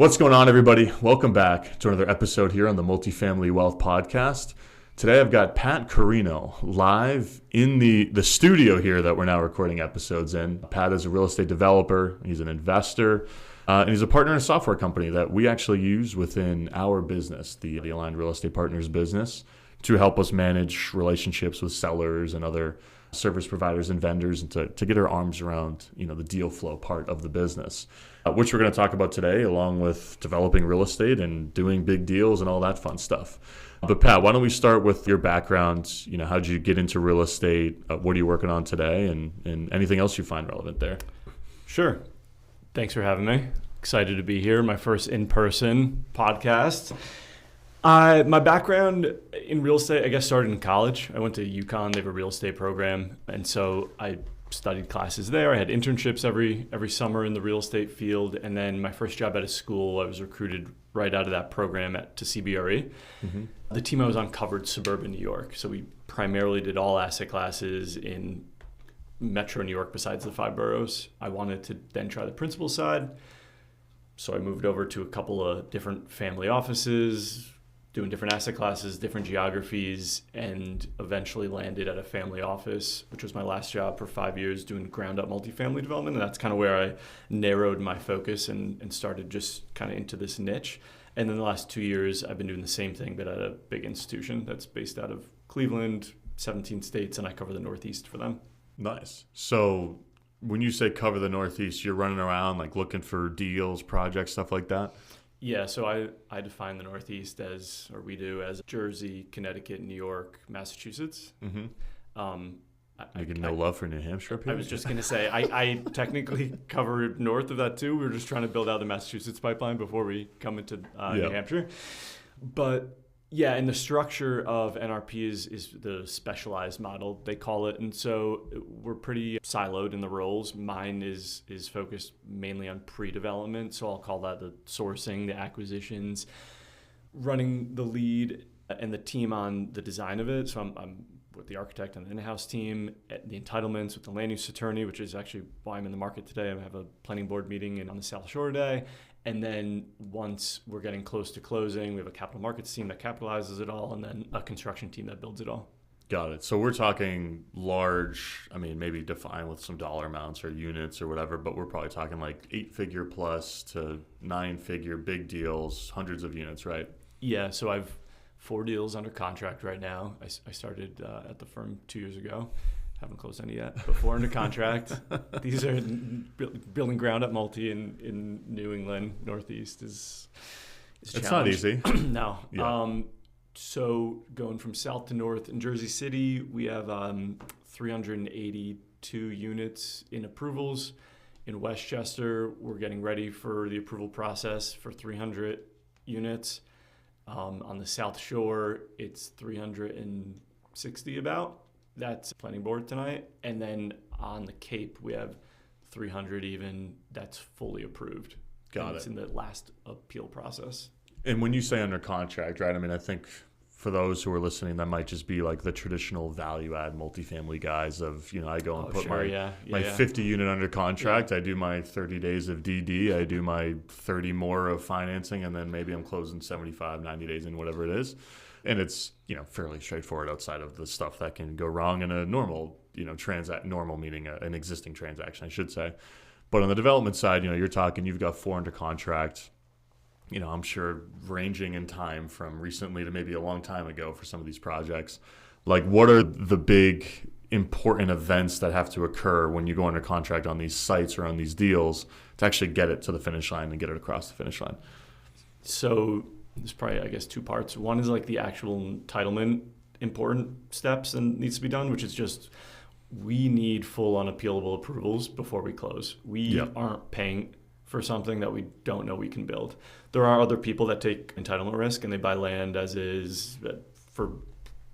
What's going on, everybody? Welcome back to another episode here on the Multifamily Wealth Podcast. Today I've got Pat Carino live in the studio here that we're now recording episodes in. Pat is a real estate developer, he's an investor, and he's a partner in a software company that we actually use within our business, the Aligned Real Estate Partners business, to help us manage relationships with sellers and other service providers and vendors, and to get our arms around the deal flow part of the business, which we're going to talk about today, along with developing real estate and doing big deals and all that fun stuff. But Pat, why don't we start with your background? How did you get into real estate? What are you working on today, and anything else you find relevant there? Sure. Thanks for having me. Excited to be here. My first in-person podcast. My background in real estate, I guess, started in college. I went to UConn. They have a real estate program. And so I studied classes there. I had internships every summer in the real estate field. And then my first job out of school, I was recruited right out of that program to CBRE. Mm-hmm. The team I was on covered suburban New York. So we primarily did all asset classes in Metro New York besides the 5 boroughs. I wanted to then try the principal side. So I moved over to a couple of different family offices, doing different asset classes, different geographies, and eventually landed at a family office, which was my last job for 5 years, doing ground-up multifamily development. And that's kind of where I narrowed my focus and started just kind of into this niche. And then the last 2 years, I've been doing the same thing, but at a big institution that's based out of Cleveland, 17 states, and I cover the Northeast for them. Nice. So when you say cover the Northeast, you're running around like looking for deals, projects, stuff like that? Yeah, so I define the Northeast as Jersey, Connecticut, New York, Massachusetts. Mm-hmm. You get no love for New Hampshire up here? I was just going to say, I technically cover north of that too. We were just trying to build out the Massachusetts pipeline before we come into New Hampshire. But yeah, and the structure of NRP is the specialized model, they call it. And so we're pretty siloed in the roles. Mine is focused mainly on pre-development. So I'll call that the sourcing, the acquisitions, running the lead, and the team on the design of it. So I'm with the architect and the in-house team, the entitlements with the land use attorney, which is actually why I'm in the market today. I have a planning board meeting on the South Shore today. And then once we're getting close to closing, we have a capital markets team that capitalizes it all, and then a construction team that builds it all. Got it. So we're talking large, maybe define with some dollar amounts or units or whatever, but we're probably talking like 8-figure plus to 9-figure big deals, hundreds of units, right? Yeah, so I've 4 deals under contract right now. I started at the firm 2 years ago. Haven't closed any yet, but 4 under contract. These are building ground up multi in New England, Northeast is it's not easy. No. Yeah. So going from south to north in Jersey City, we have 382 units in approvals. In Westchester, we're getting ready for the approval process for 300 units. On the South Shore, it's 360 about. That's planning board tonight. And then on the Cape, we have 300 even that's fully approved. Got it. It's in the last appeal process. And when you say under contract, right, I think for those who are listening, that might just be like the traditional value add multifamily guys of, I go and put my 50 unit under contract. Yeah. I do my 30 days of DD. I do my 30 more of financing, and then maybe I'm closing 75, 90 days in, whatever it is. And it's, fairly straightforward outside of the stuff that can go wrong in a normal, normal meaning an existing transaction, I should say. But on the development side, you're talking, you've got 4 under contract, I'm sure ranging in time from recently to maybe a long time ago for some of these projects. Like, what are the big important events that have to occur when you go under contract on these sites or on these deals to actually get it to the finish line and get it across the finish line? So there's probably, 2 parts. One is like the actual entitlement important steps and needs to be done, which is just we need full unappealable approvals before we close. We aren't paying for something that we don't know we can build. There are other people that take entitlement risk and they buy land as is for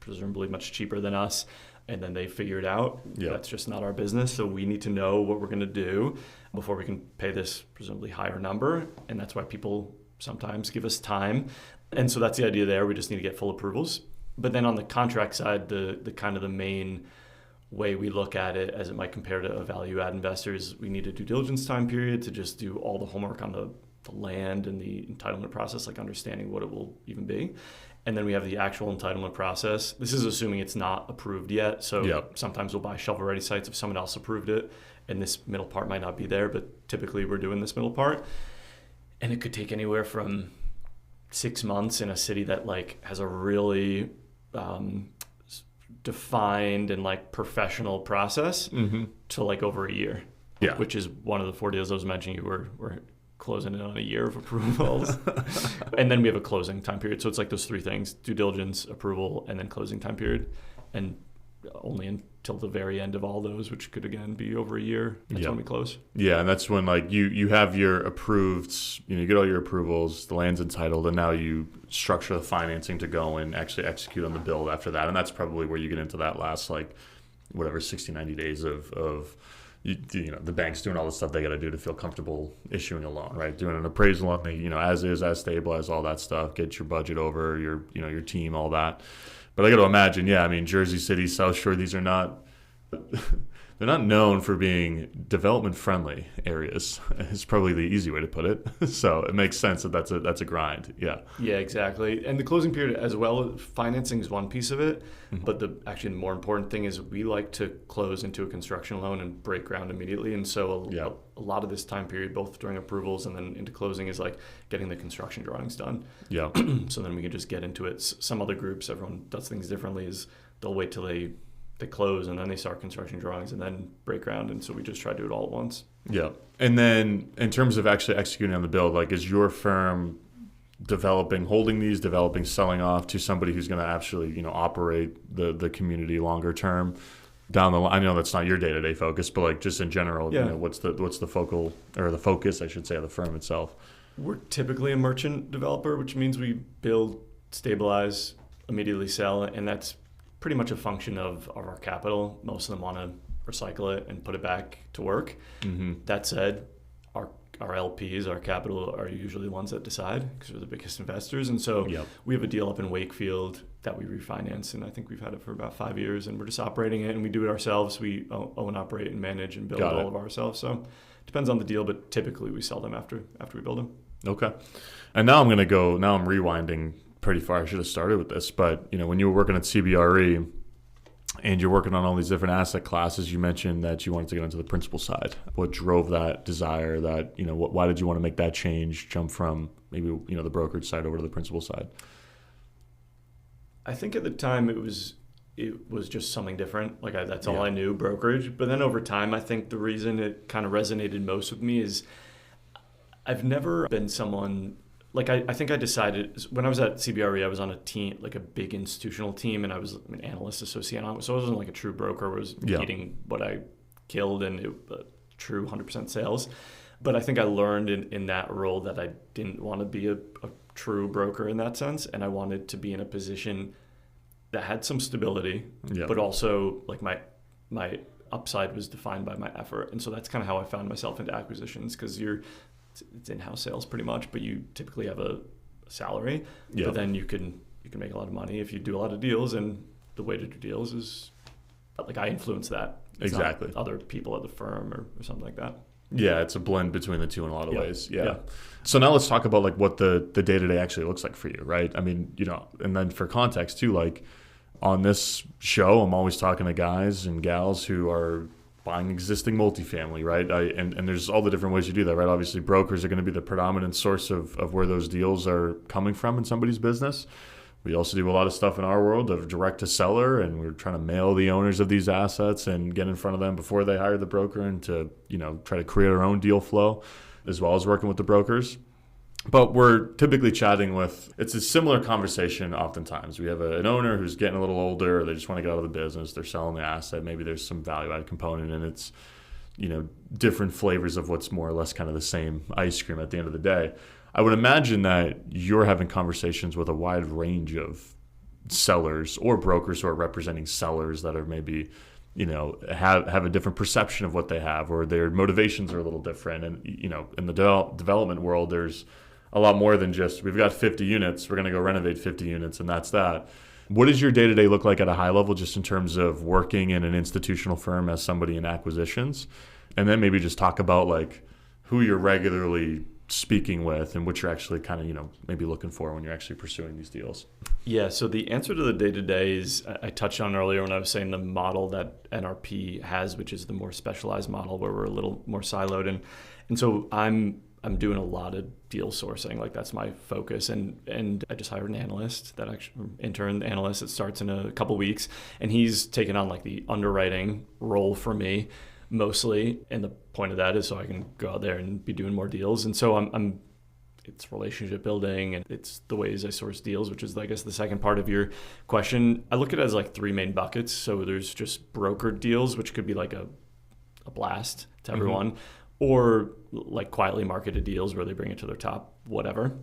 presumably much cheaper than us, and then they figure it out. Yep. That's just not our business. So we need to know what we're going to do before we can pay this presumably higher number. And that's why people sometimes give us time. And so that's the idea there. We just need to get full approvals. But then on the contract side, the kind of the main way we look at it as it might compare to a value add investor is we need a due diligence time period to just do all the homework on the land and the entitlement process, like understanding what it will even be. And then we have the actual entitlement process. This is assuming it's not approved yet. So sometimes we'll buy shovel-ready sites if someone else approved it, and this middle part might not be there, but typically we're doing this middle part. And it could take anywhere from 6 months in a city that like has a really defined and like professional process to like over a year. Yeah, which is one of the 4 deals I was mentioning. We're closing in on a year of approvals. And then we have a closing time period. So it's like those 3 things: due diligence, approval, and then closing time period. And only until the very end of all those, which could again be over a year. That's when we close. Yeah, and that's when like you have your approved, you get all your approvals, the land's entitled, and now you structure the financing to go and actually execute on the build after that. And that's probably where you get into that last like whatever 60, 90 days of the bank's doing all the stuff they got to do to feel comfortable issuing a loan, right? Doing an appraisal on the, as is, as stabilized, all that stuff, get your budget over, your team, all that. But I got to imagine, Jersey City, South Shore, these are not, they're not known for being development-friendly areas. It's probably the easy way to put it. So it makes sense that that's a grind. Yeah. Yeah, exactly. And the closing period as well, financing is one piece of it. But the more important thing is we like to close into a construction loan and break ground immediately. And so a lot of this time period, both during approvals and then into closing, is like getting the construction drawings done. Yeah. So then we can just get into it. Some other groups, everyone does things differently, is they'll wait till they close and then they start construction drawings and then break ground. And so we just try to do it all at once. Yeah. And then in terms of actually executing on the build, like is your firm developing, selling off to somebody who's going to actually, operate the community longer term down the line? I know that's not your day-to-day focus, but like just in general, what's the focal or the focus, I should say, of the firm itself? We're typically a merchant developer, which means we build, stabilize, immediately sell, and that's pretty much a function of our capital. Most of them want to recycle it and put it back to work. That said, our LPs, our capital, are usually the ones that decide because we're the biggest investors. And so we have a deal up in Wakefield that we refinance, and I think we've had it for about 5 years, and we're just operating it, and we do it ourselves. We own, operate, and manage and build all of ourselves. So it depends on the deal, but typically we sell them after we build them. Okay. And now I'm rewinding pretty far. I should have started with this, but when you were working at CBRE and you're working on all these different asset classes, you mentioned that you wanted to go into the principal side. What drove that desire? That why did you want to make that change, jump from maybe the brokerage side over to the principal side? I think at the time it was just something different. Like that's all I knew, brokerage. But then over time, I think the reason it kind of resonated most with me is I've never been someone. Like I think I decided when I was at CBRE, I was on a team, like a big institutional team, and I was an analyst associate on it. So I wasn't like a true broker. I was eating what I killed and true 100% sales. But I think I learned in that role that I didn't want to be a true broker in that sense. And I wanted to be in a position that had some stability, but also like my upside was defined by my effort. And so that's kind of how I found myself into acquisitions, because it's in-house sales pretty much, but you typically have a salary. But then you can make a lot of money if you do a lot of deals, and the way to do deals is like I influence that. It's exactly. Not other people at the firm or something like that. Yeah, it's a blend between the two in a lot of ways. Yeah. So now let's talk about like what the day-to-day actually looks like for you, right? I mean, and then for context too, like on this show, I'm always talking to guys and gals who are buying existing multifamily, right? And there's all the different ways you do that, right? Obviously, brokers are going to be the predominant source of where those deals are coming from in somebody's business. We also do a lot of stuff in our world of direct to seller, and we're trying to mail the owners of these assets and get in front of them before they hire the broker, and to try to create our own deal flow, as well as working with the brokers. But we're typically chatting with, it's a similar conversation oftentimes. We have an owner who's getting a little older, or they just want to get out of the business, they're selling the asset, maybe there's some value-added component, and it's, different flavors of what's more or less kind of the same ice cream at the end of the day. I would imagine that you're having conversations with a wide range of sellers or brokers who are representing sellers that are maybe, have a different perception of what they have, or their motivations are a little different. And, in the development world, there's a lot more than just, we've got 50 units, we're going to go renovate 50 units, and that's that. What does your day-to-day look like at a high level, just in terms of working in an institutional firm as somebody in acquisitions? And then maybe just talk about like who you're regularly speaking with and what you're actually kind of, maybe looking for when you're actually pursuing these deals? Yeah, so the answer to the day-to-day is, I touched on earlier when I was saying the model that NRP has, which is the more specialized model where we're a little more siloed. And so I'm doing a lot of deal sourcing. Like that's my focus. And I just hired an analyst, intern analyst that starts in a couple weeks. And he's taken on like the underwriting role for me mostly. And the point of that is so I can go out there and be doing more deals. And so it's relationship building and it's the ways I source deals, which is I guess the second part of your question. I look at it as like three main buckets. So there's just brokered deals, which could be like a blast to everyone, or like quietly marketed deals where they bring it to their top, whatever.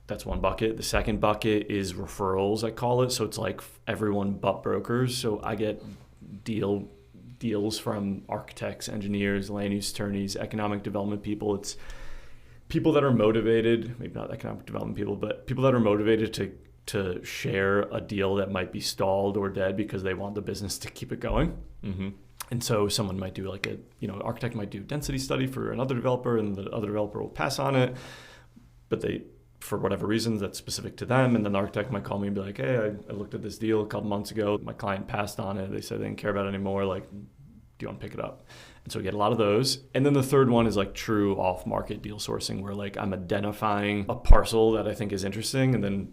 That's one bucket. The second bucket is referrals, I call it. So it's like everyone but brokers. So I get deals from architects, engineers, land use attorneys, economic development people. It's people that are motivated, maybe not economic development people, but people that are motivated to share a deal that might be stalled or dead because they want the business to keep it going. And so someone might do like architect might do density study for another developer and the other developer will pass on it, but they, for whatever reasons that's specific to them. And then the architect might call me and be like, hey, I looked at this deal a couple months ago. My client passed on it. They said they didn't care about it anymore. Like, do you want to pick it up? And so we get a lot of those. And then the third one is like true off-market deal sourcing where like I'm identifying a parcel that I think is interesting and then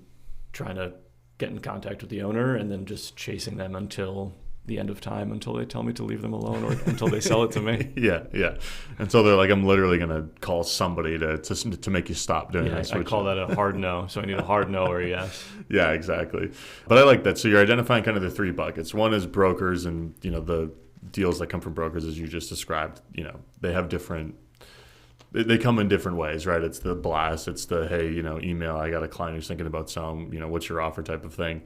trying to get in contact with the owner and then just chasing them until the end of time, until they tell me to leave them alone or until they sell it to me. Yeah. And so they're like, I'm literally going to call somebody to make you stop doing this. I call that a hard no. So I need a hard no or a yes. Yeah, exactly. But I like that. So you're identifying kind of the three buckets. One is brokers and, the deals that come from brokers, as you just described, they have they come in different ways, right? It's the blast, it's the, hey, email, I got a client who's thinking about selling, what's your offer type of thing.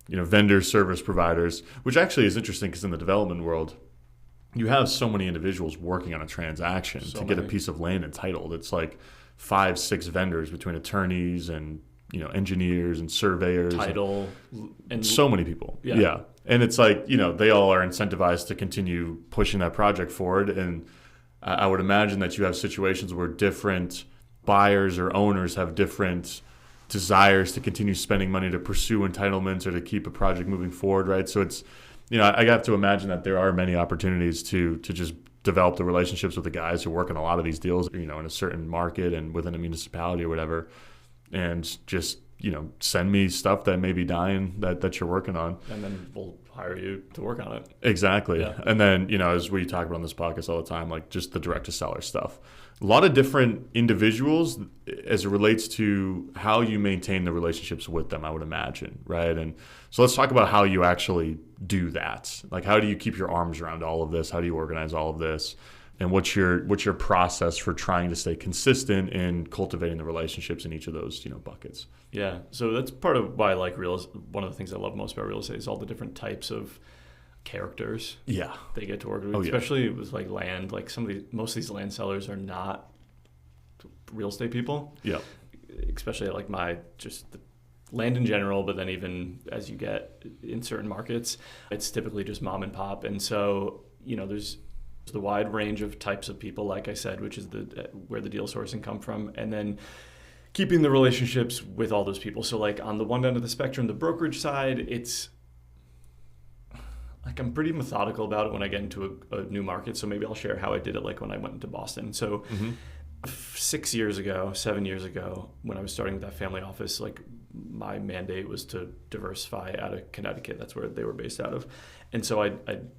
Vendors, service providers, which actually is interesting because in the development world, you have so many individuals working on a transaction to get a piece of land entitled. It's like 5-6 vendors between attorneys and, engineers and surveyors. Title. And so many people. Yeah. And it's like, they all are incentivized to continue pushing that project forward. And I would imagine that you have situations where different buyers or owners have different desires to continue spending money to pursue entitlements or to keep a project moving forward, right? So it's, I have to imagine that there are many opportunities to just develop the relationships with the guys who work on a lot of these deals, in a certain market and within a municipality or whatever, and just, send me stuff that may be dying that you're working on. And then we'll hire you to work on it. Exactly. Yeah. And then, as we talk about on this podcast all the time, like just the direct to seller stuff. A lot of different individuals as it relates to how you maintain the relationships with them, I would imagine, right? And so let's talk about how you actually do that. Like, how do you keep your arms around all of this? How do you organize all of this? And what's your process for trying to stay consistent in cultivating the relationships in each of those, buckets? Yeah. So that's part of why I like one of the things I love most about real estate is all the different types of characters they get to work with, especially with like land. Like most of these land sellers are not real estate people. Yeah. Especially like just the land in general, but then even as you get in certain markets, it's typically just mom and pop. And so, there's the wide range of types of people, like I said, which is where the deal sourcing come from. And then keeping the relationships with all those people. So like on the one end of the spectrum, the brokerage side, it's like I'm pretty methodical about it when I get into a new market. So maybe I'll share how I did it like when I went into Boston. So 7 years ago, when I was starting with that family office, like my mandate was to diversify out of Connecticut. That's where they were based out of. And so I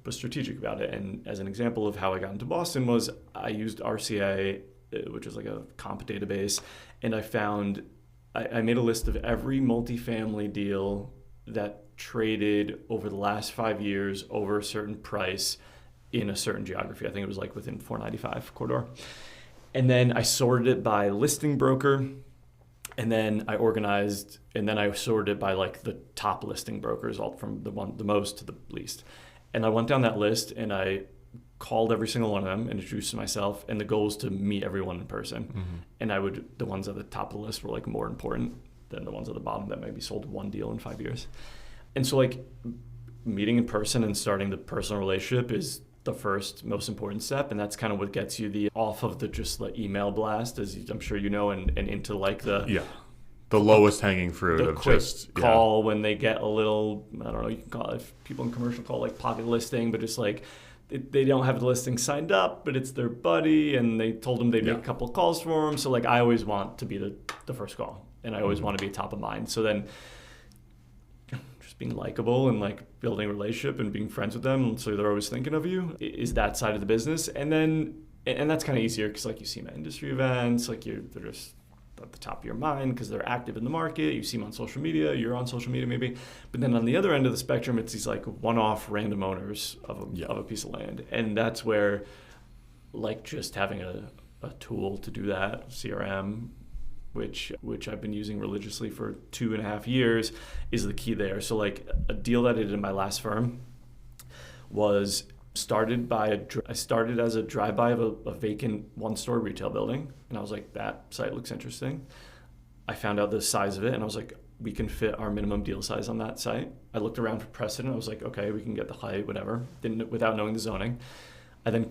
was strategic about it. And as an example of how I got into Boston was I used RCA, which is like a comp database. And I made a list of every multifamily deal that traded over the last 5 years over a certain price in a certain geography. I think it was like within 495 corridor. And then I sorted it by listing broker. And then I sorted it by like the top listing brokers, all from the most to the least. And I went down that list and I called every single one of them, introduced myself, and the goal was to meet everyone in person. And the ones at the top of the list were like more important than the ones at the bottom that maybe sold one deal in 5 years. And so like meeting in person and starting the personal relationship is the first most important step, and that's kind of what gets you the off of the just like email blast, as I'm sure you know, and into like the lowest hanging fruit the of quick just call when they get a little, I don't know, you can call it, if people in commercial call like pocket listing, but just like they don't have the listing signed up, but it's their buddy and they told them they'd make a couple of calls for them. So like I always want to be the first call, and I always want to be top of mind. So then just being likable and like building a relationship and being friends with them, so they're always thinking of you, is that side of the business. And that's kind of easier because like you see them at industry events, like they're just at the top of your mind because they're active in the market. You see them on social media, you're on social media maybe. But then on the other end of the spectrum, it's these like one-off random owners of a piece of land. And that's where like just having a tool to do that, CRM, which I've been using religiously for 2.5 years, is the key there. So like a deal that I did in my last firm was I started as a drive-by of a vacant one-story retail building, and I was like, that site looks interesting. I found out the size of it, and I was like, we can fit our minimum deal size on that site. I looked around for precedent. I was like, okay, we can get the height, whatever, without knowing the zoning. I then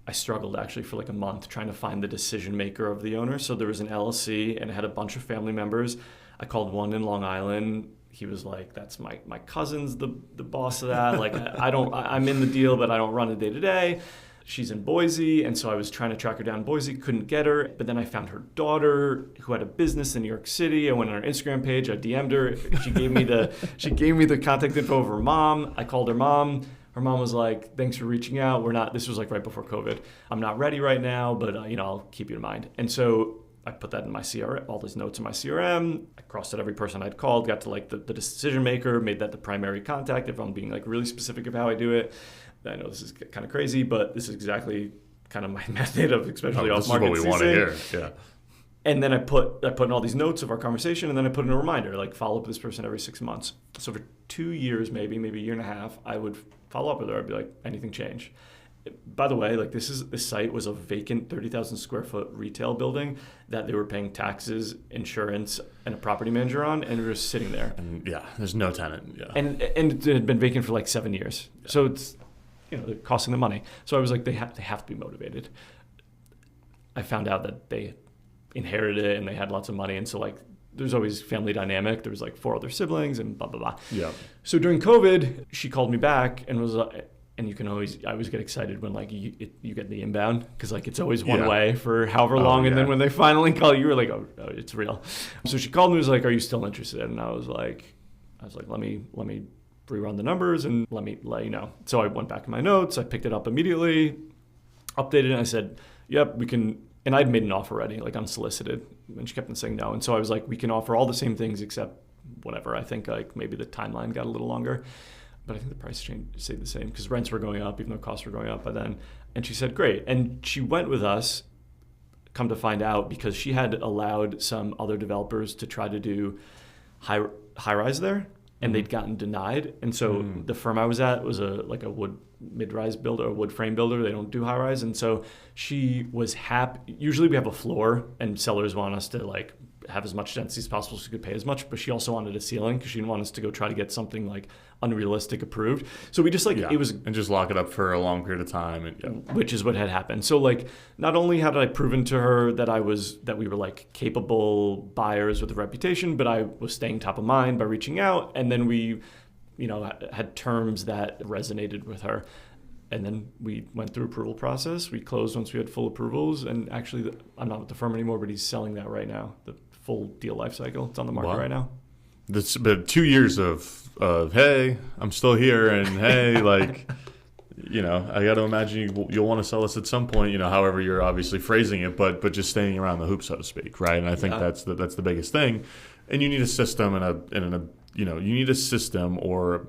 I struggled actually for like a month trying to find the decision maker of the owner. So there was an LLC, and it had a bunch of family members. I called one in Long Island. He was like, that's my cousin's the boss of that. Like I'm in the deal, but I don't run it day to day. She's in Boise. And so I was trying to track her down in Boise, couldn't get her. But then I found her daughter who had a business in New York City. I went on her Instagram page. I DM'd her. She gave me the contact info of her mom. I called her mom. Her mom was like, thanks for reaching out. This was like right before COVID. I'm not ready right now, but I'll keep you in mind. And so I put that in my CRM, all these notes in my CRM. I crossed out every person I'd called, got to like the decision maker, made that the primary contact if I'm being like really specific of how I do it. I know this is kind of crazy, but this is exactly kind of my method of especially off market. This is what we want to hear. Yeah. And then I put in all these notes of our conversation, and then I put in a reminder, like follow up with this person every 6 months. So for 2 years, maybe a year and a half, I would follow up with her. I'd be like, anything change? By the way, like this site was a vacant 30,000 square foot retail building that they were paying taxes, insurance, and a property manager on, and we were just sitting there. And there's no tenant. Yeah. And it had been vacant for like 7 years. Yeah. So it's, they're costing them money. So I was like, they have to be motivated. I found out that they inherited it and they had lots of money, and so like there's always family dynamic. There was like 4 other siblings and blah blah blah. Yeah. So during COVID, she called me back and was and I always get excited when like you get the inbound, because like it's always one way for however long, and then when they finally call you, you're like, oh, it's real. So she called me and was like, are you still interested? And I was like, let me rerun the numbers and let me let you know. So I went back in my notes, I picked it up immediately, updated it, and I said, yep, we can. And I'd made an offer already, like unsolicited, and she kept on saying no. And so I was like, we can offer all the same things except whatever. I think like maybe the timeline got a little longer, but I think the price stayed the same because rents were going up, even though costs were going up by then. And she said, great. And she went with us, come to find out, because she had allowed some other developers to try to do high-rise there, and they'd gotten denied. And so the firm I was at was a wood mid-rise builder, a wood frame builder. They don't do high-rise. And so she was happy. Usually we have a floor, and sellers want us to like have as much density as possible so she could pay as much, but she also wanted a ceiling because she didn't want us to go try to get something like unrealistic approved. So we just it was, and just lock it up for a long period of time, and which is what had happened. So like not only had I proven to her that we were like capable buyers with a reputation, but I was staying top of mind by reaching out, and then we had terms that resonated with her. And then we went through approval process. We closed once we had full approvals, and actually I'm not with the firm anymore, but he's selling that right now, the full deal life cycle. It's on the market right now. That's been 2 years of hey, I'm still here, and hey, like, I got to imagine you'll want to sell us at some point, however you're obviously phrasing it, but just staying around the hoop, so to speak, right? And I think that's the biggest thing. And you need a system you need a system or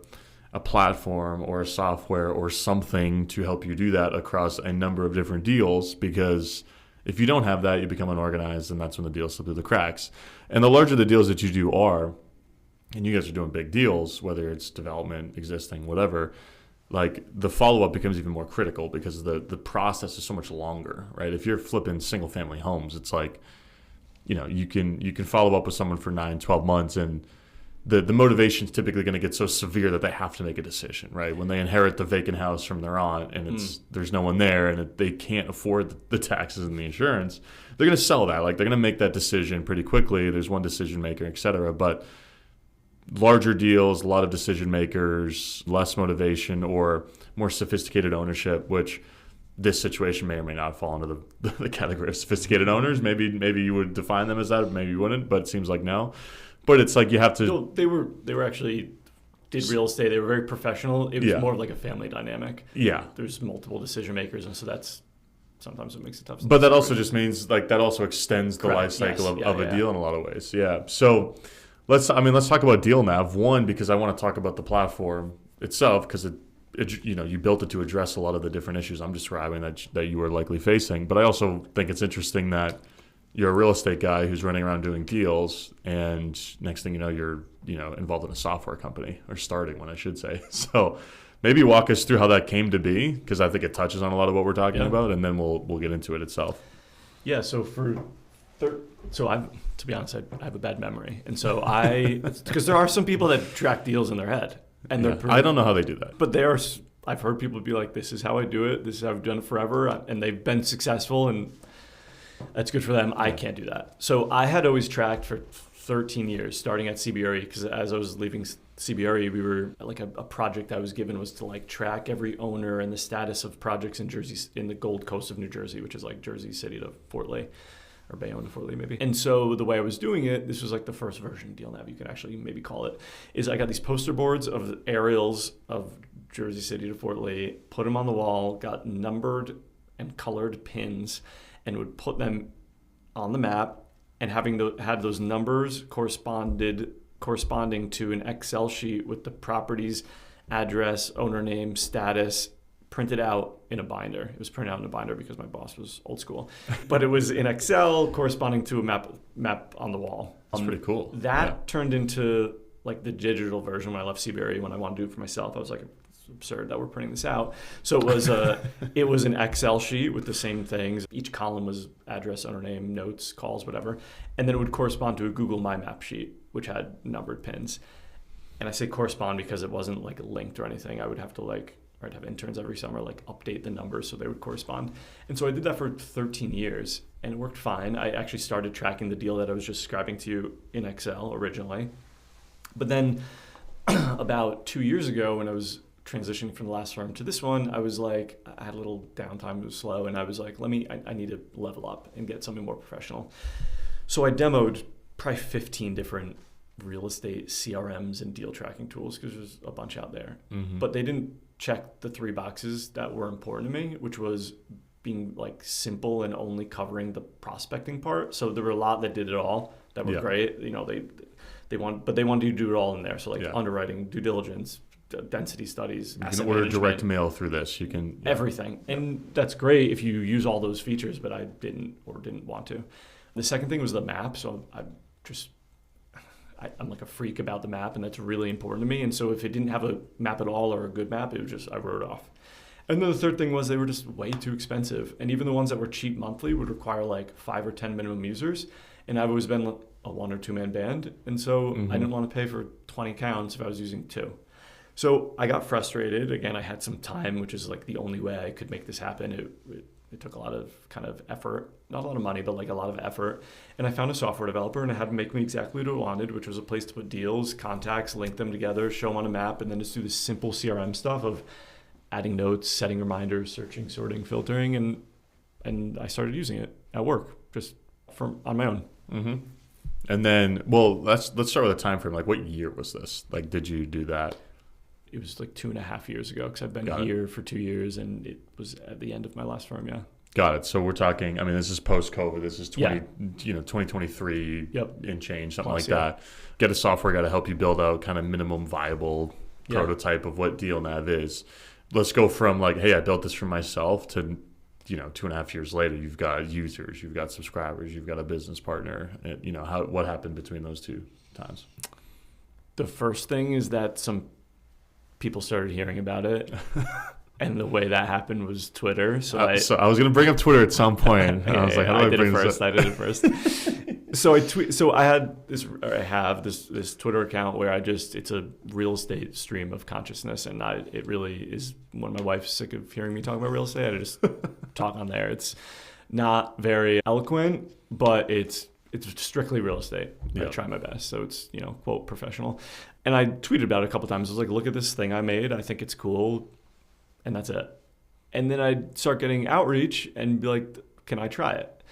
a platform or a software or something to help you do that across a number of different deals, because if you don't have that, you become unorganized, and that's when the deals slip through the cracks. And the larger the deals that you do are, and you guys are doing big deals, whether it's development, existing, whatever, like the follow-up becomes even more critical because the process is so much longer, right? If you're flipping single-family homes, it's like, you can follow up with someone for 9, 12 months, and the motivation is typically going to get so severe that they have to make a decision, right? When they inherit the vacant house from their aunt and there's no one there and they can't afford the taxes and the insurance, they're going to sell that. Like they're going to make that decision pretty quickly. There's one decision maker, et cetera. But larger deals, a lot of decision makers, less motivation or more sophisticated ownership, which this situation may or may not fall into the category of sophisticated owners. Maybe you would define them as that, maybe you wouldn't, but it seems like no. But it's like you have to. No, they were actually did real estate. They were very professional. It was more of like a family dynamic. Yeah, there's multiple decision makers, and so that's sometimes what makes it tough. But that also just means like that also extends the life cycle of a deal in a lot of ways. Yeah. So let's talk about DealNav. One, because I want to talk about the platform itself, because you built it to address a lot of the different issues I'm describing that you were likely facing. But I also think it's interesting that you're a real estate guy who's running around doing deals, and next thing you know, you're involved in a software company, or starting one, I should say. So maybe walk us through how that came to be, because I think it touches on a lot of what we're talking about, and then we'll get into it itself. Yeah. So to be honest, I have a bad memory, and so because there are some people that track deals in their head, and I don't know how they do that, but I've heard people be like, "This is how I do it. This is how I've done it forever," and they've been successful and. That's good for them. I can't do that. So I had always tracked for 13 years, starting at CBRE, because as I was leaving CBRE, we were like a project I was given was to like track every owner and the status of projects in the Gold Coast of New Jersey, which is like Jersey City to Fort Lee, or Bayonne to Fort Lee maybe. And so the way I was doing it, this was like the first version of DealNav, you could actually maybe call it, is I got these poster boards of the aerials of Jersey City to Fort Lee, put them on the wall, got numbered and colored pins, and would put them on the map, and had those numbers corresponding to an Excel sheet with the property's address, owner name, status, printed out in a binder. It was printed out in a binder because my boss was old school, but it was in Excel corresponding to a map on the wall. That's pretty cool. That turned into like the digital version when I left CBRE. When I wanted to do it for myself, I was like, absurd that we're printing this out. So it was an Excel sheet with the same things. Each column was address, owner name, notes, calls, whatever. And then it would correspond to a Google My Map sheet, which had numbered pins. And I say correspond because it wasn't like linked or anything. I would have to I'd have interns every summer update the numbers so they would correspond. And so I did that for 13 years and it worked fine. I actually started tracking the deal that I was just describing to you in Excel originally. But then about 2 years ago, when I was transitioning from the last firm to this one, I was like, I had a little downtime, it was slow, and I was like, I need to level up and get something more professional. So I demoed probably 15 different real estate CRMs and deal tracking tools, because there's a bunch out there. Mm-hmm. But they didn't check the 3 boxes that were important to me, which was being like simple and only covering the prospecting part. So there were a lot that did it all that were great. They wanted you to do it all in there. So underwriting, due diligence, density studies, you can order direct mail through this. You can everything, and that's great if you use all those features. But I didn't want to. The second thing was the map. So I'm like a freak about the map, and that's really important to me. And so if it didn't have a map at all or a good map, it was I wrote it off. And then the third thing was they were just way too expensive, and even the ones that were cheap monthly would require like 5 or 10 minimum users. And I've always been a 1 or 2 man band, and so I didn't want to pay for 20 accounts if I was using 2. So I got frustrated. Again, I had some time, which is like the only way I could make this happen. It took a lot of kind of effort, not a lot of money, but like a lot of effort. And I found a software developer, and I had him make me exactly what I wanted, which was a place to put deals, contacts, link them together, show them on a map, and then just do this simple CRM stuff of adding notes, setting reminders, searching, sorting, filtering, and I started using it at work, just on my own. Mm-hmm. And then, well, let's start with a time frame. Like, what year was this? Like, did you do that? It was like 2.5 years ago, because I've been here for 2 years, and it was at the end of my last firm. Yeah. Got it. So we're talking, this is post-COVID. This is 2023 in change, something like that. Get a software guy to help you build out kind of minimum viable prototype of what DealNav is. Let's go from like, hey, I built this for myself to, 2.5 years later, you've got users, you've got subscribers, you've got a business partner. What happened between those 2 times? The first thing is that some people started hearing about it. And the way that happened was Twitter. So I was going to bring up Twitter at some point. And I was like, how do I bring this up? I did it first. So I have this Twitter account where it's a real estate stream of consciousness, and it really is, when my wife's sick of hearing me talk about real estate, I just talk on there. It's not very eloquent, but it's strictly real estate. Yep. I try my best. So it's, quote, professional. And I tweeted about it a couple of times. I was like, look at this thing I made. I think it's cool. And that's it. And then I'd start getting outreach and be like, can I try it?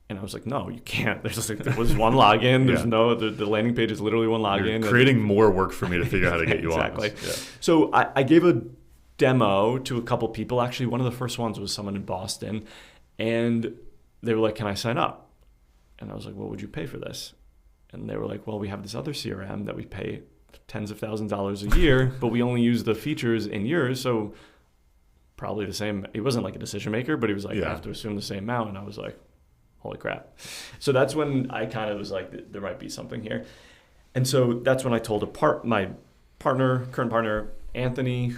And I was like, no, you can't. There was one login. There's the landing page is literally one login. You're creating more work for me to figure out how to get you exactly. on. Exactly. Yeah. So I gave a demo to a couple people. Actually, one of the first ones was someone in Boston. And they were like, can I sign up? And I was like, what would you pay for this? And they were like, well, we have this other CRM that we pay tens of thousands of dollars a year, but we only use the features in yours. So probably the same. He wasn't like a decision maker, but he was like, I have to assume the same amount. And I was like, holy crap. So that's when I kind of was like, there might be something here. And so that's when I told my current partner, Anthony,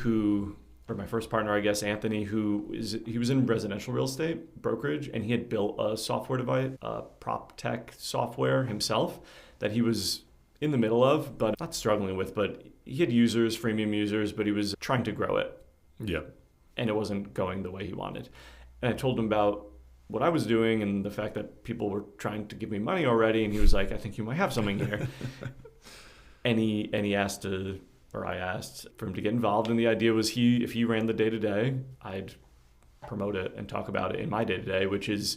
my first partner, I guess, Anthony, he was in residential real estate brokerage, and he had built a software device, prop tech software himself that he was in the middle of, but not struggling with, but he had users, freemium users, but he was trying to grow it. Yeah. And it wasn't going the way he wanted. And I told him about what I was doing and the fact that people were trying to give me money already. And he was like, I think you might have something here. and he asked I asked for him to get involved. And the idea was if he ran the day-to-day, I'd promote it and talk about it in my day-to-day, which is,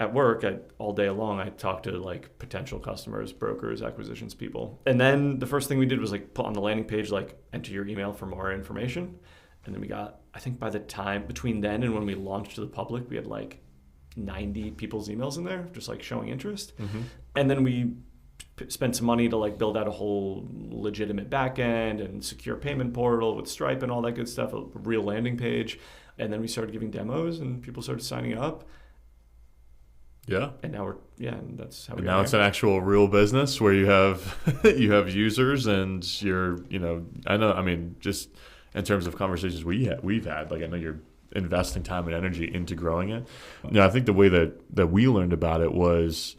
at work, all day long, I talk to like potential customers, brokers, acquisitions people. And then the first thing we did was like put on the landing page, like enter your email for more information. And then we got, I think by the time between then and when we launched to the public, we had like 90 people's emails in there, just like showing interest. Mm-hmm. And then we spent some money to like build out a whole legitimate backend and secure payment portal with Stripe and all that good stuff, a real landing page. And then we started giving demos and people started signing up. Yeah. And now and that's how we now it's an actual real business where you have users and just in terms of conversations we've had, like I know you're investing time and energy into growing it. I think the way that we learned about it was,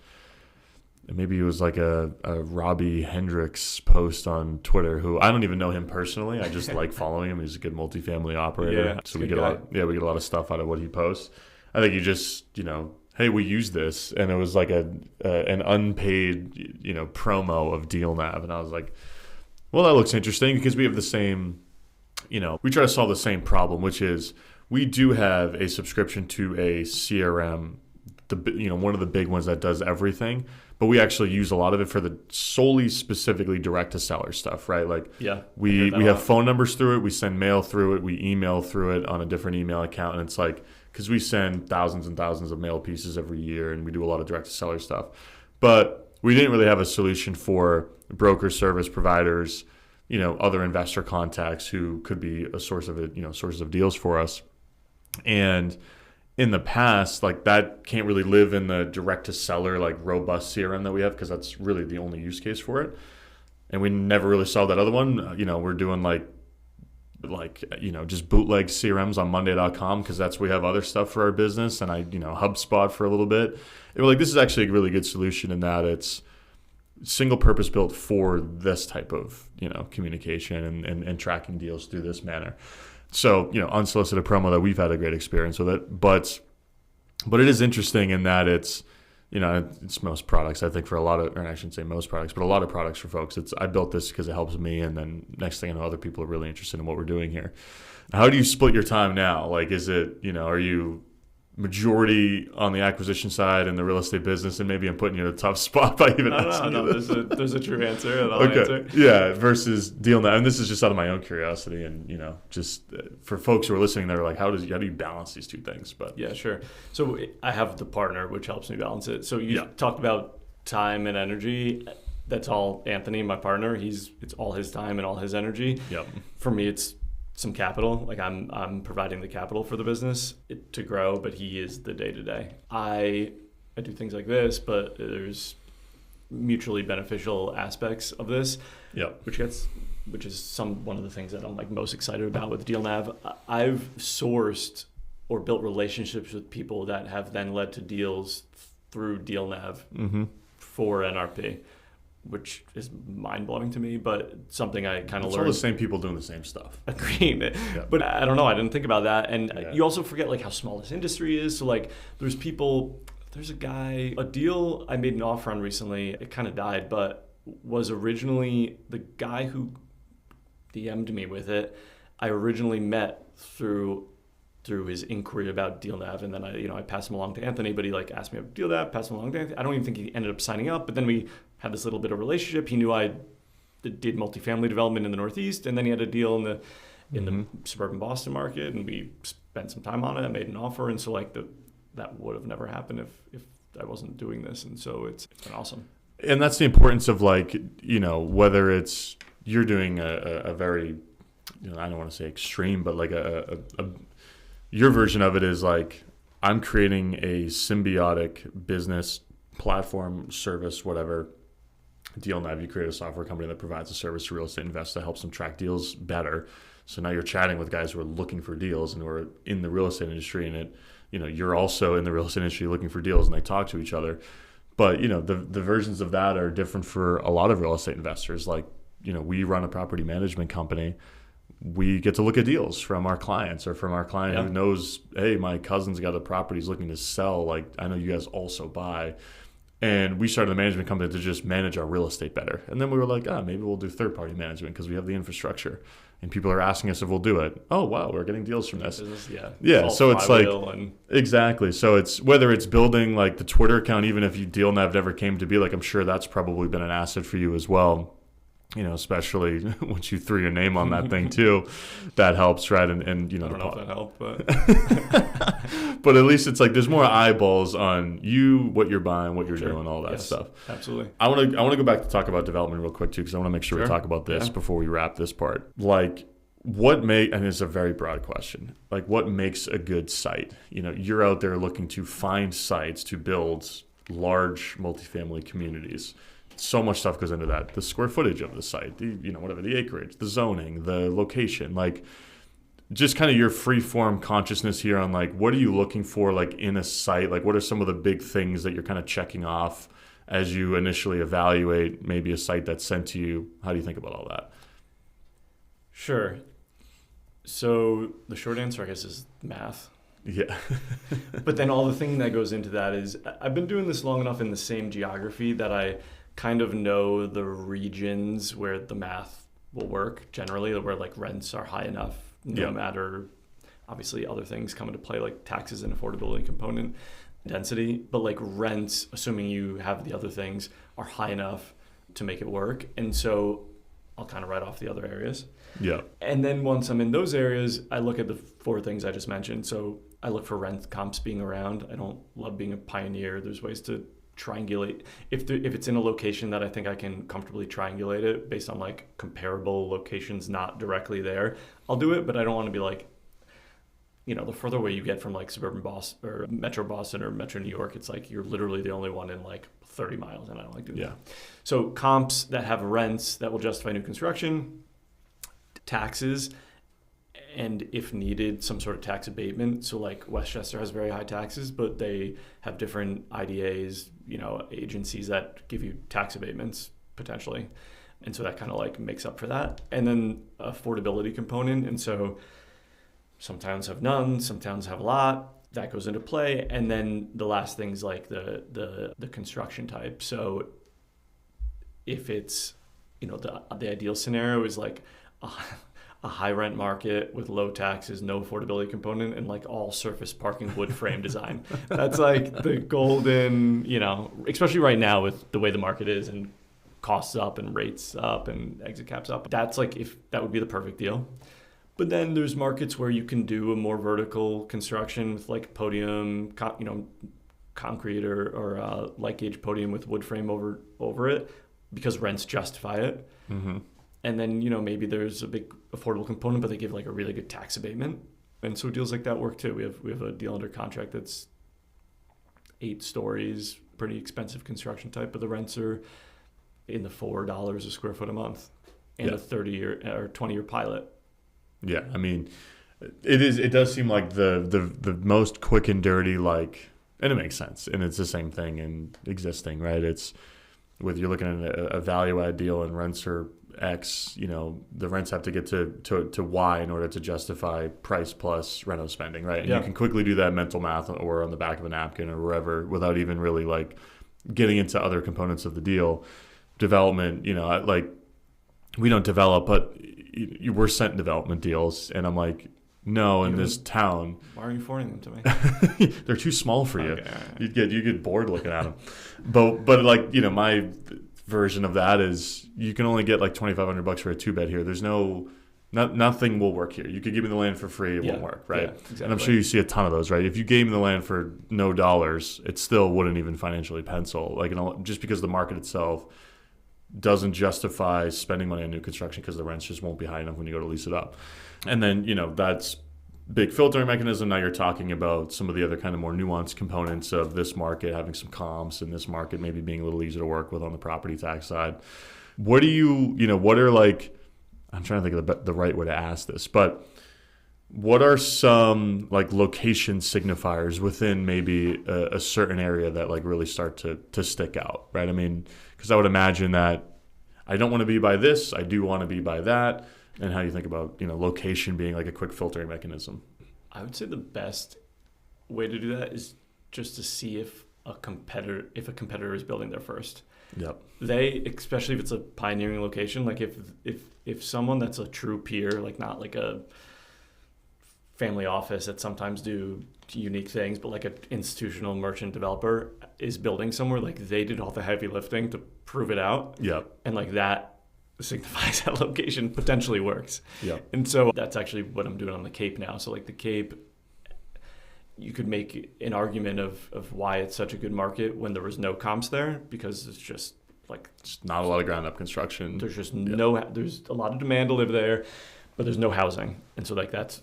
maybe it was like a Robbie Hendricks post on Twitter, who I don't even know him personally. I just like following him. He's a good multifamily operator. Yeah, so we get a lot of stuff out of what he posts. I think you just, hey, we use this. And it was like an unpaid, promo of DealNav. And I was like, well, that looks interesting because we have the same, we try to solve the same problem, which is we do have a subscription to a CRM, one of the big ones that does everything. But we actually use a lot of it for the solely specifically direct to seller stuff, right? Like we have phone numbers through it, we send mail through it, we email through it on a different email account. And it's like, because we send thousands and thousands of mail pieces every year and we do a lot of direct to seller stuff. But we didn't really have a solution for broker service providers, other investor contacts who could be a source of it, sources of deals for us. And in the past, like that can't really live in the direct to seller, like robust CRM that we have, because that's really the only use case for it. And we never really solved that other one. We're doing just bootleg CRMs on Monday.com because that's where we have other stuff for our business. And HubSpot for a little bit. And we're like, this is actually a really good solution in that it's single purpose built for this type of, communication and tracking deals through this manner. So, unsolicited promo that we've had a great experience with it, but it is interesting in that it's most products, I think, for a lot of, or I shouldn't say most products, but a lot of products for folks. I built this because it helps me. And then next thing I know, other people are really interested in what we're doing here. How do you split your time now? Like, is it, are you majority on the acquisition side in the real estate business, and maybe I'm putting you in a tough spot by even asking you this. There's a true answer, and I'll answer. Yeah, versus DealNav. And this is just out of my own curiosity, and just for folks who are listening, they're like, how do you balance these two things? But yeah, sure. So I have the partner, which helps me balance it. So you talked about time and energy. That's all Anthony, my partner. It's all his time and all his energy. Yep. For me, it's some capital. Like I'm providing the capital for the business to grow, but he is the day-to-day. I do things like this, but there's mutually beneficial aspects of this. Yeah. Which is one of the things that I'm like most excited about with DealNav. I've sourced or built relationships with people that have then led to deals through DealNav for NRP, which is mind-blowing to me, but something I kind of learned. It's all the same people doing the same stuff. Agreed. Yeah. But I don't know. I didn't think about that. And you also forget like how small this industry is. So like there's a guy, a deal I made an offer on recently, it kind of died, but was originally the guy who DM'd me with it. I originally met through his inquiry about DealNav, and then I passed him along to Anthony, but he like asked me about DealNav, passed him along to Anthony. I don't even think he ended up signing up, but then we had this little bit of relationship. He knew I did multifamily development in the Northeast, and then he had a deal in the suburban Boston market, and we spent some time on it. I made an offer, and so like that would have never happened if I wasn't doing this, and so it's been awesome. And that's the importance of like, whether it's you're doing a very, I don't want to say extreme, but like your version of it is like, I'm creating a symbiotic business platform, service, whatever. DealNav, you create a software company that provides a service to real estate investors that helps them track deals better. So now you're chatting with guys who are looking for deals and who are in the real estate industry, and you're also in the real estate industry looking for deals, and they talk to each other. But the versions of that are different for a lot of real estate investors. Like, we run a property management company. We get to look at deals from our clients, or from our client who knows, hey, my cousin's got a property he's looking to sell. Like, I know you guys also buy. And we started a management company to just manage our real estate better. And then we were like, maybe we'll do third-party management because we have the infrastructure. And people are asking us if we'll do it. Oh, wow, we're getting deals from this. Yeah. So it's like, exactly. So it's whether it's building like the Twitter account, even if DealNav never came to be, like, I'm sure that's probably been an asset for you as well. Especially once you threw your name on that thing too, that helps, right? And I don't know if that helped, but but at least it's like there's more eyeballs on you, what you're buying, what you're doing, all that stuff. Absolutely. I want to go back to talk about development real quick too, because I want to make sure we talk about this before we wrap this part. Like, and it's a very broad question. Like, what makes a good site? You're out there looking to find sites to build large multifamily communities. So much stuff goes into that. The square footage of the site, the acreage, the zoning, the location, like just kind of your free form consciousness here on like, what are you looking for like in a site? Like, what are some of the big things that you're kind of checking off as you initially evaluate maybe a site that's sent to you? How do you think about all that? Sure. So the short answer, I guess, is math. Yeah. But then all the thing that goes into that is I've been doing this long enough in the same geography that I kind of know the regions where the math will work generally, where like rents are high enough, no matter, obviously other things come into play like taxes and affordability component, density, but like rents, assuming you have the other things, are high enough to make it work. And so I'll kind of write off the other areas. Yeah. And then once I'm in those areas, I look at the four things I just mentioned. So I look for rent comps being around. I don't love being a pioneer. There's ways to triangulate. If it's in a location that I think I can comfortably triangulate it based on like comparable locations not directly there, I'll do it. But I don't want to be like, the further away you get from like suburban Boston or Metro Boston or Metro New York, it's like you're literally the only one in like 30 miles, and I don't like doing that. So comps that have rents that will justify new construction, taxes, and if needed, some sort of tax abatement. So like Westchester has very high taxes, but they have different IDAs, agencies that give you tax abatements potentially. And so that kind of like makes up for that. And then affordability component. And so some towns have none, some towns have a lot. That goes into play. And then the last thing's like the construction type. So if it's, the ideal scenario is like a high rent market with low taxes, no affordability component, and like all surface parking wood frame design. That's like the golden, especially right now with the way the market is and costs up and rates up and exit caps up. That's like, if that would be the perfect deal. But then there's markets where you can do a more vertical construction with like podium, concrete or light gauge podium with wood frame over it because rents justify it. Mm-hmm. And then, maybe there's a big affordable component, but they give like a really good tax abatement. And so deals like that work too. We have a deal under contract that's 8 stories, pretty expensive construction type, but the rents are in the $4 a square foot a month and a 30-year or 20-year pilot. Yeah, I mean, it does seem like the most quick and dirty, like And it makes sense. And it's the same thing in existing, right? It's with you're looking at a value add deal and rents are X, the rents have to get to Y in order to justify price plus reno spending, right? And you can quickly do that mental math or on the back of a napkin or wherever without even really like getting into other components of the deal. Development, like we don't develop, but we're sent development deals. And I'm like, no, in this town. Why are you forwarding them to me? They're too small for you. Okay. You get bored looking at them. But like, my version of that is you can only get like $2,500 for a 2-bed here. There's nothing will work here. You could give me the land for free, it won't work, right? Yeah, exactly. And I'm sure you see a ton of those, right? If you gave me the land for no dollars, it still wouldn't even financially pencil. Like just because the market itself doesn't justify spending money on new construction because the rents just won't be high enough when you go to lease it up. And then, that's big filtering mechanism. Now you're talking about some of the other kind of more nuanced components of this market, having some comps in this market, maybe being a little easier to work with on the property tax side. What do what are like, I'm trying to think of the right way to ask this, but what are some like location signifiers within maybe a certain area that like really start to stick out, right? I mean, because I would imagine that I don't want to be by this, I do want to be by that. And how you think about, location being like a quick filtering mechanism? I would say the best way to do that is just to see if a competitor is building there first. Yep. Especially if it's a pioneering location, like if someone that's a true peer, like not like a family office that sometimes do unique things, but like an institutional merchant developer is building somewhere, like they did all the heavy lifting to prove it out. Yep. And like that signifies that location potentially works. Yeah. And so that's actually what I'm doing on the Cape now. So like the Cape, you could make an argument of why it's such a good market when there was no comps there, because it's just like it's not a lot of ground up construction. There's just there's a lot of demand to live there, but there's no housing. And so like that's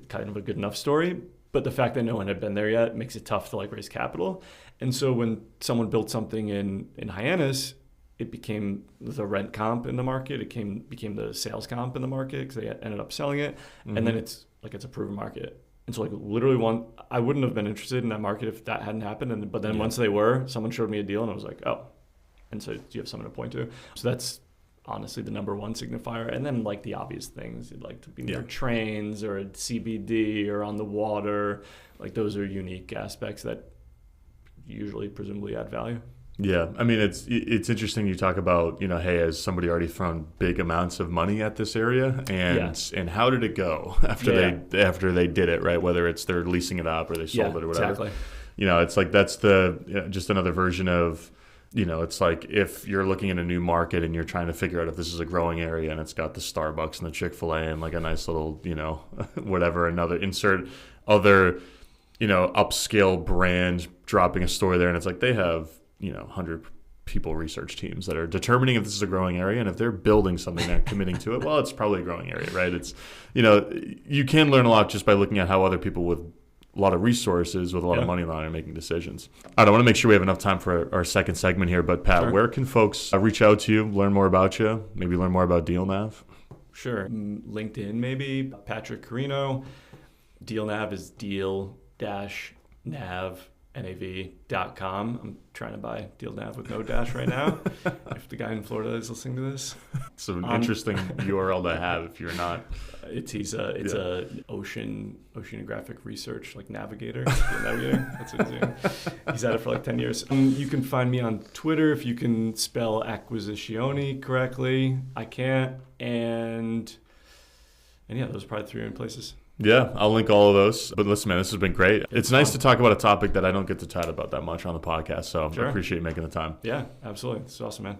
kind of a good enough story. But the fact that no one had been there yet makes it tough to like raise capital. And so when someone built something in Hyannis, it became the rent comp in the market. It became the sales comp in the market because they ended up selling it. Mm-hmm. And then it's a proven market. And so like literally I wouldn't have been interested in that market if that hadn't happened. But then once they were, someone showed me a deal and I was like, oh. And so you have something to point to. So that's honestly the number one signifier. And then like the obvious things, you'd like to be near trains or a CBD or on the water. Like those are unique aspects that usually presumably add value. Yeah, I mean, it's interesting you talk about, hey, has somebody already thrown big amounts of money at this area, and how did it go after they did it, right? Whether it's they're leasing it up or they sold it or whatever. Exactly. It's like that's just another version of, it's like if you're looking at a new market and you're trying to figure out if this is a growing area and it's got the Starbucks and the Chick-fil-A and like a nice little, whatever, another insert other, upscale brand dropping a store there, and it's like they have 100 people research teams that are determining if this is a growing area, and if they're building something they're committing to it, well, it's probably a growing area, right? It's you can learn a lot just by looking at how other people with a lot of resources with a lot of money are making decisions. I want to make sure we have enough time for our second segment here, but Pat, where can folks reach out to you, learn more about you, maybe learn more about DealNav? Sure. LinkedIn maybe, Patrick Carino. DealNav is deal-nav.com. I'm trying to buy DealNav with no dash right now. If the guy in Florida is listening to this, it's an interesting URL to have. If you're not, it's a oceanographic research like navigator. That's what he's doing. He's at it for like 10 years. You can find me on Twitter if you can spell acquisitione correctly. I can't, and yeah, those are probably 3 main places. Yeah, I'll link all of those. But listen, man, this has been great. It's nice to talk about a topic that I don't get to chat about that much on the podcast. So I appreciate you making the time. Yeah, absolutely. It's awesome, man.